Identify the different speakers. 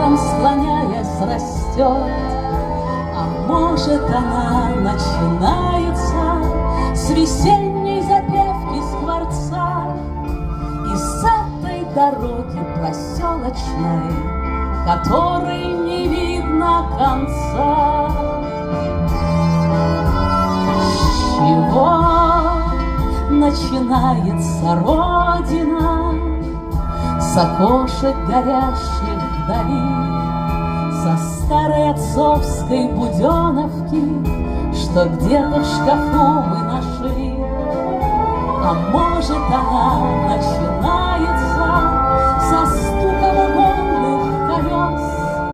Speaker 1: ветром склоняясь растет. А может, она начинается с весенней запевки скворца, и с этой дороги проселочной, которой не видно конца. С чего начинается Родина? С окошек горящих вдали, со старой отцовской буденовки, что где-то в шкафу мы нашли. А может, она начинается